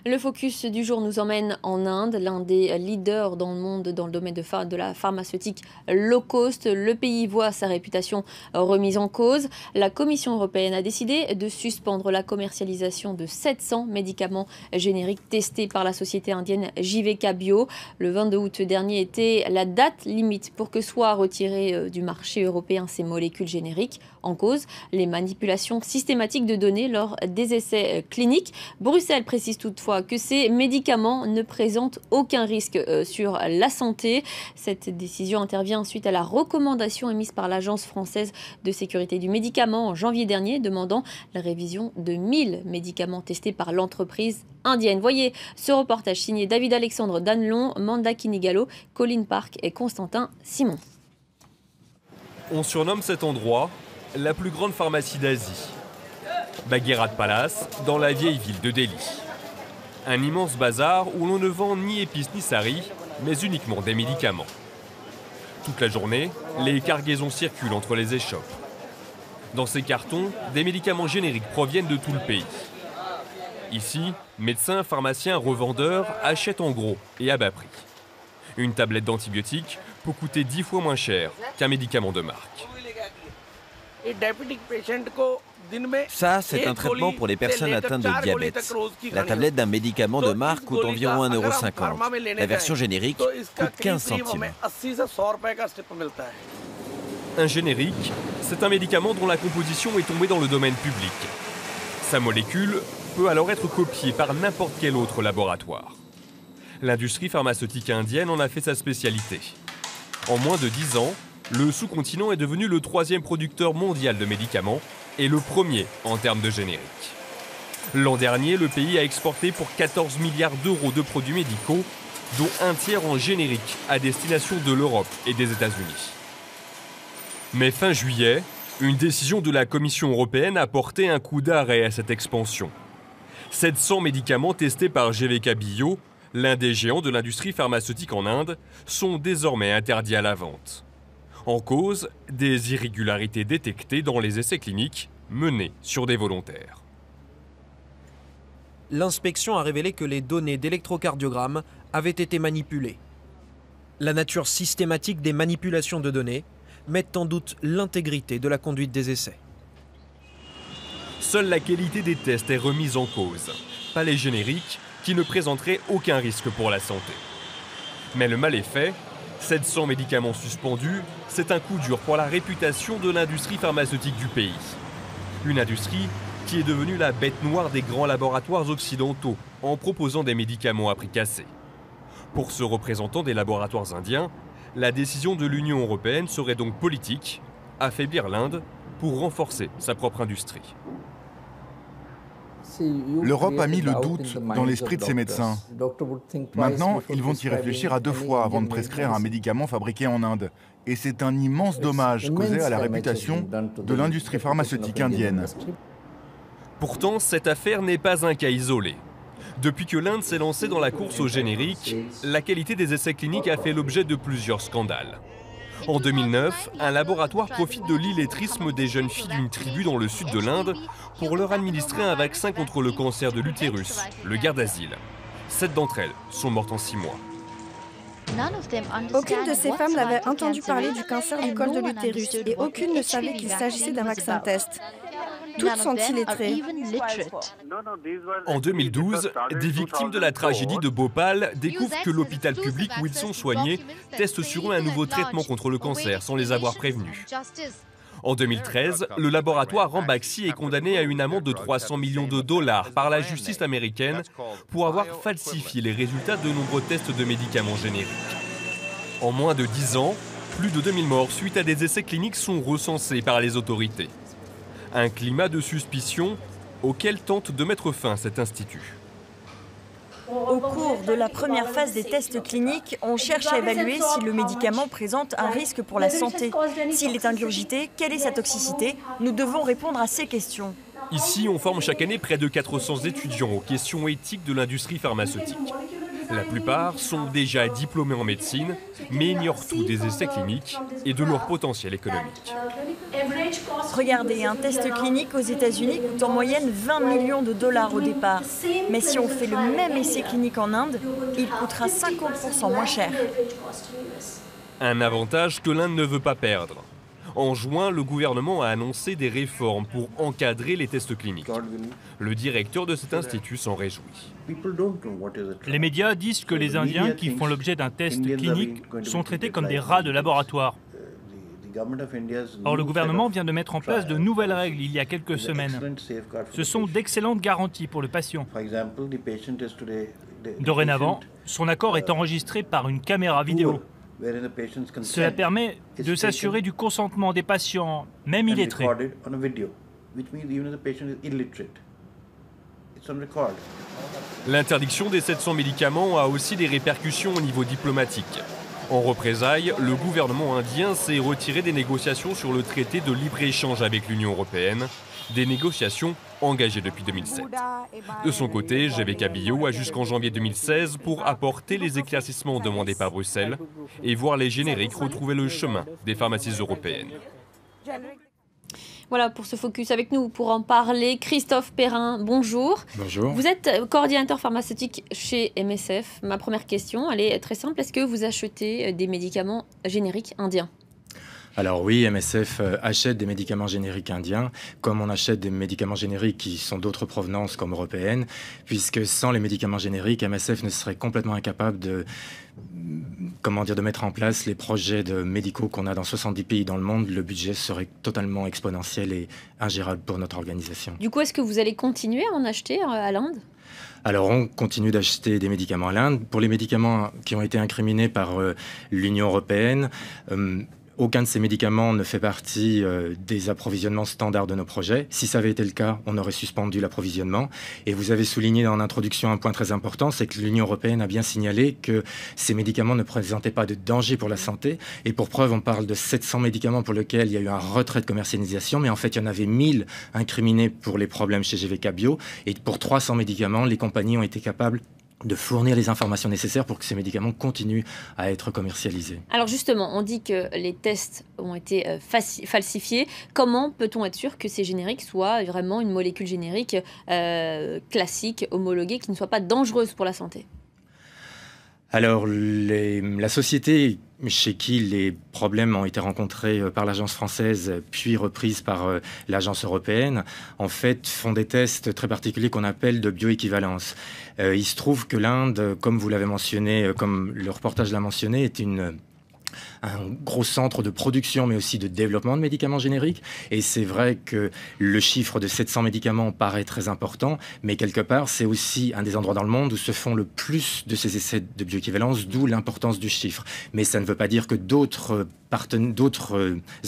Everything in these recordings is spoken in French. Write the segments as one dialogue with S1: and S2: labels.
S1: Le focus du jour nous emmène en Inde, l'un des leaders dans le monde dans le domaine de la pharmaceutique low cost. Le pays voit sa réputation remise en cause. La Commission européenne a décidé de suspendre la commercialisation de 700 médicaments génériques testés par la société indienne JVK Bio. Le 22 août dernier était la date limite pour que soient retirées du marché européen ces molécules génériques. En cause, les manipulations systématiques de données lors des essais cliniques. Bruxelles précise toutefois que ces médicaments ne présentent aucun risque sur la santé. Cette décision intervient suite à la recommandation émise par l'Agence française de sécurité du médicament en janvier dernier, demandant la révision de 1000 médicaments testés par l'entreprise indienne. Voyez ce reportage signé David Alexandre Danelon, Manda Kinigalo, Colline Park et Constantin Simon.
S2: On surnomme cet endroit la plus grande pharmacie d'Asie. Bagheera Palace, dans la vieille ville de Delhi. Un immense bazar où l'on ne vend ni épices ni sari, mais uniquement des médicaments. Toute la journée, les cargaisons circulent entre les échoppes. Dans ces cartons, des médicaments génériques proviennent de tout le pays. Ici, médecins, pharmaciens, revendeurs achètent en gros et à bas prix. Une tablette d'antibiotiques peut coûter 10 fois moins cher qu'un médicament de marque.
S3: Ça, c'est un traitement pour les personnes atteintes de diabète. La tablette d'un médicament de marque coûte environ 1,50 €. La version générique coûte 15 centimes.
S2: Un générique, c'est un médicament dont la composition est tombée dans le domaine public. Sa molécule peut alors être copiée par n'importe quel autre laboratoire. L'industrie pharmaceutique indienne en a fait sa spécialité. En moins de 10 ans, le sous-continent est devenu le 3e producteur mondial de médicaments et le premier en termes de génériques. L'an dernier, le pays a exporté pour 14 milliards d'euros de produits médicaux, dont un tiers en générique à destination de l'Europe et des États-Unis. Mais fin juillet, une décision de la Commission européenne a porté un coup d'arrêt à cette expansion. 700 médicaments testés par JVK Bio, l'un des géants de l'industrie pharmaceutique en Inde, sont désormais interdits à la vente. En cause, des irrégularités détectées dans les essais cliniques menés sur des volontaires.
S4: L'inspection a révélé que les données d'électrocardiogramme avaient été manipulées. La nature systématique des manipulations de données met en doute l'intégrité de la conduite des essais.
S2: Seule la qualité des tests est remise en cause, pas les génériques qui ne présenteraient aucun risque pour la santé. Mais le mal est fait. 700 médicaments suspendus, c'est un coup dur pour la réputation de l'industrie pharmaceutique du pays. Une industrie qui est devenue la bête noire des grands laboratoires occidentaux en proposant des médicaments à prix cassés. Pour ce représentant des laboratoires indiens, la décision de l'Union européenne serait donc politique, affaiblir l'Inde pour renforcer sa propre industrie.
S5: L'Europe a mis le doute dans l'esprit de ses médecins. Maintenant, ils vont y réfléchir à 2 fois avant de prescrire un médicament fabriqué en Inde. Et c'est un immense dommage causé à la réputation de l'industrie pharmaceutique indienne.
S2: Pourtant, cette affaire n'est pas un cas isolé. Depuis que l'Inde s'est lancée dans la course au générique, la qualité des essais cliniques a fait l'objet de plusieurs scandales. En 2009, un laboratoire profite de l'illettrisme des jeunes filles d'une tribu dans le sud de l'Inde pour leur administrer un vaccin contre le cancer de l'utérus, le Gardasil. 7 d'entre elles sont mortes en 6 mois.
S6: Aucune de ces femmes n'avait entendu parler du cancer du col de l'utérus et aucune ne savait qu'il s'agissait d'un vaccin test. Toutes sont illettrées.
S2: En 2012, des victimes de la tragédie de Bhopal découvrent que l'hôpital public où ils sont soignés teste sur eux un nouveau traitement contre le cancer sans les avoir prévenus. En 2013, le laboratoire Ranbaxy est condamné à une amende de 300 millions de dollars par la justice américaine pour avoir falsifié les résultats de nombreux tests de médicaments génériques. En moins de 10 ans, plus de 2000 morts suite à des essais cliniques sont recensés par les autorités. Un climat de suspicion auquel tente de mettre fin cet institut.
S7: Au cours de la première phase des tests cliniques, on cherche à évaluer si le médicament présente un risque pour la santé. S'il est ingurgité, quelle est sa toxicité? Nous devons répondre à ces questions.
S2: Ici, on forme chaque année près de 400 étudiants aux questions éthiques de l'industrie pharmaceutique. La plupart sont déjà diplômés en médecine, mais ignorent tout des essais cliniques et de leur potentiel économique.
S7: Regardez, un test clinique aux États-Unis coûte en moyenne 20 millions de dollars au départ. Mais si on fait le même essai clinique en Inde, il coûtera 50% moins cher.
S2: Un avantage que l'Inde ne veut pas perdre. En juin, le gouvernement a annoncé des réformes pour encadrer les tests cliniques. Le directeur de cet institut s'en réjouit.
S8: Les médias disent que les Indiens qui font l'objet d'un test clinique sont traités comme des rats de laboratoire. Or, le gouvernement vient de mettre en place de nouvelles règles il y a quelques semaines. Ce sont d'excellentes garanties pour le patient. Dorénavant, son accord est enregistré par une caméra vidéo. Cela permet de s'assurer du consentement des patients, même illettrés.
S2: L'interdiction des 700 médicaments a aussi des répercussions au niveau diplomatique. En représailles, le gouvernement indien s'est retiré des négociations sur le traité de libre-échange avec l'Union européenne, des négociations engagées depuis 2007. De son côté, GVK Bio a jusqu'en janvier 2016 pour apporter les éclaircissements demandés par Bruxelles et voir les génériques retrouver le chemin des pharmacies européennes.
S1: Voilà, pour ce focus avec nous, pour en parler, Christophe Perrin, bonjour.
S9: Bonjour.
S1: Vous êtes coordinateur pharmaceutique chez MSF. Ma première question, elle est très simple. Est-ce que vous achetez des médicaments génériques indiens ?
S9: Alors oui, MSF achète des médicaments génériques indiens, comme on achète des médicaments génériques qui sont d'autres provenances comme européennes, puisque sans les médicaments génériques, MSF ne serait complètement incapable de mettre en place les projets médicaux qu'on a dans 70 pays dans le monde. Le budget serait totalement exponentiel et ingérable pour notre organisation.
S1: Du coup, est-ce que vous allez continuer à en acheter à l'Inde ?
S9: Alors, on continue d'acheter des médicaments à l'Inde. Pour les médicaments qui ont été incriminés par l'Union européenne, aucun de ces médicaments ne fait partie des approvisionnements standards de nos projets. Si ça avait été le cas, on aurait suspendu l'approvisionnement. Et vous avez souligné dans l'introduction un point très important, c'est que l'Union européenne a bien signalé que ces médicaments ne présentaient pas de danger pour la santé. Et pour preuve, on parle de 700 médicaments pour lesquels il y a eu un retrait de commercialisation, mais en fait, il y en avait 1000 incriminés pour les problèmes chez GVK Bio. Et pour 300 médicaments, les compagnies ont été capables de fournir les informations nécessaires pour que ces médicaments continuent à être commercialisés.
S1: Alors justement, on dit que les tests ont été falsifiés. Comment peut-on être sûr que ces génériques soient vraiment une molécule générique classique, homologuée, qui ne soit pas dangereuse pour la santé ?
S9: Alors, la société chez qui les problèmes ont été rencontrés par l'agence française, puis reprises par l'agence européenne, en fait, font des tests très particuliers qu'on appelle de bioéquivalence. Il se trouve que l'Inde, comme vous l'avez mentionné, comme le reportage l'a mentionné, est un gros centre de production, mais aussi de développement de médicaments génériques. Et c'est vrai que le chiffre de 700 médicaments paraît très important, mais quelque part, c'est aussi un des endroits dans le monde où se font le plus de ces essais de bioéquivalence, d'où l'importance du chiffre. Mais ça ne veut pas dire que d'autres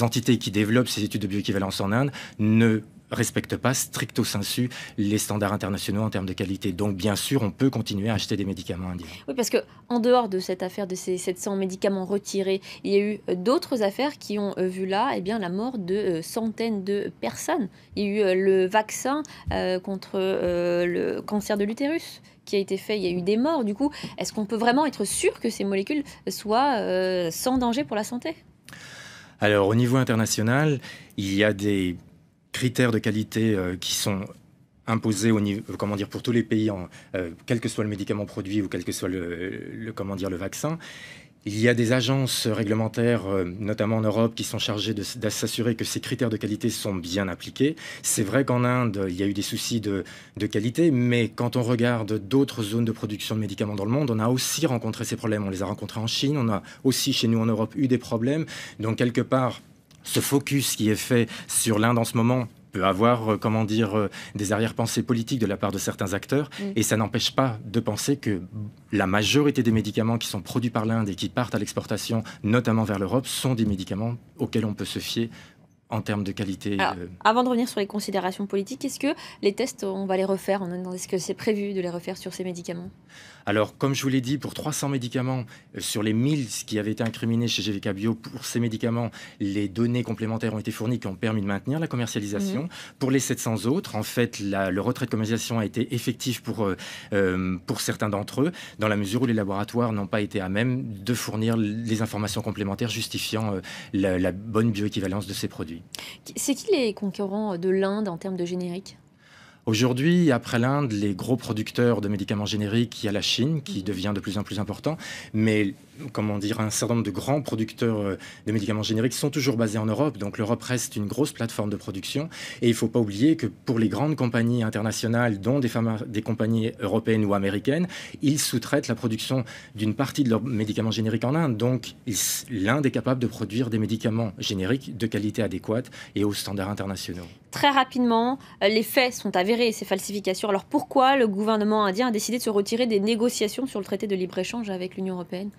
S9: entités qui développent ces études de bioéquivalence en Inde ne respectent pas stricto sensu les standards internationaux en termes de qualité. Donc, bien sûr, on peut continuer à acheter des médicaments indiens.
S1: Oui, parce qu'en dehors de cette affaire de ces 700 médicaments retirés, il y a eu d'autres affaires qui ont vu là la mort de centaines de personnes. Il y a eu le vaccin contre le cancer de l'utérus qui a été fait, il y a eu des morts. Du coup, est-ce qu'on peut vraiment être sûr que ces molécules soient sans danger pour la santé ?
S9: Alors, au niveau international, il y a des critères de qualité qui sont imposés pour tous les pays, quel que soit le médicament produit ou quel que soit le vaccin. Il y a des agences réglementaires, notamment en Europe, qui sont chargées de s'assurer que ces critères de qualité sont bien appliqués. C'est vrai qu'en Inde, il y a eu des soucis de qualité, mais quand on regarde d'autres zones de production de médicaments dans le monde, on a aussi rencontré ces problèmes. On les a rencontrés en Chine, on a aussi chez nous en Europe eu des problèmes. Donc quelque part, ce focus qui est fait sur l'Inde en ce moment peut avoir, des arrière-pensées politiques de la part de certains acteurs. Et ça n'empêche pas de penser que la majorité des médicaments qui sont produits par l'Inde et qui partent à l'exportation, notamment vers l'Europe, sont des médicaments auxquels on peut se fier en termes de qualité.
S1: Alors, avant de revenir sur les considérations politiques, est-ce que les tests, on va les refaire ? Est-ce que c'est prévu de les refaire sur ces médicaments ?
S9: Alors, comme je vous l'ai dit, pour 300 médicaments, sur les 1000 qui avaient été incriminés chez GVK Bio, pour ces médicaments, les données complémentaires ont été fournies qui ont permis de maintenir la commercialisation. Pour les 700 autres, en fait, le retrait de commercialisation a été effectif pour certains d'entre eux, dans la mesure où les laboratoires n'ont pas été à même de fournir les informations complémentaires justifiant la bonne bioéquivalence de ces produits.
S1: C'est qui les concurrents de l'Inde en termes de génériques ?
S9: Aujourd'hui, après l'Inde, les gros producteurs de médicaments génériques, il y a la Chine qui devient de plus en plus important, mais un certain nombre de grands producteurs de médicaments génériques sont toujours basés en Europe, donc l'Europe reste une grosse plateforme de production. Et il ne faut pas oublier que pour les grandes compagnies internationales, dont des compagnies européennes ou américaines, ils sous-traitent la production d'une partie de leurs médicaments génériques en Inde. Donc l'Inde est capable de produire des médicaments génériques de qualité adéquate et aux standards internationaux.
S1: Très rapidement, les faits sont avérés, ces falsifications. Alors pourquoi le gouvernement indien a décidé de se retirer des négociations sur le traité de libre-échange avec l'Union européenne ?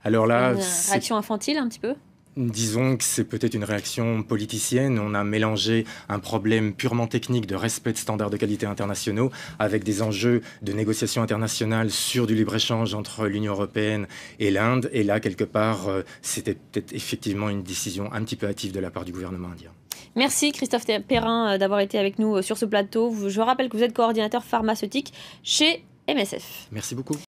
S9: Alors là,
S1: une réaction infantile un petit peu ?
S9: Disons que c'est peut-être une réaction politicienne. On a mélangé un problème purement technique de respect de standards de qualité internationaux avec des enjeux de négociations internationales sur du libre-échange entre l'Union européenne et l'Inde. Et là, quelque part, c'était peut-être effectivement une décision un petit peu hâtive de la part du gouvernement indien.
S1: Merci Christophe Perrin d'avoir été avec nous sur ce plateau. Je rappelle que vous êtes coordinateur pharmaceutique chez MSF.
S9: Merci beaucoup.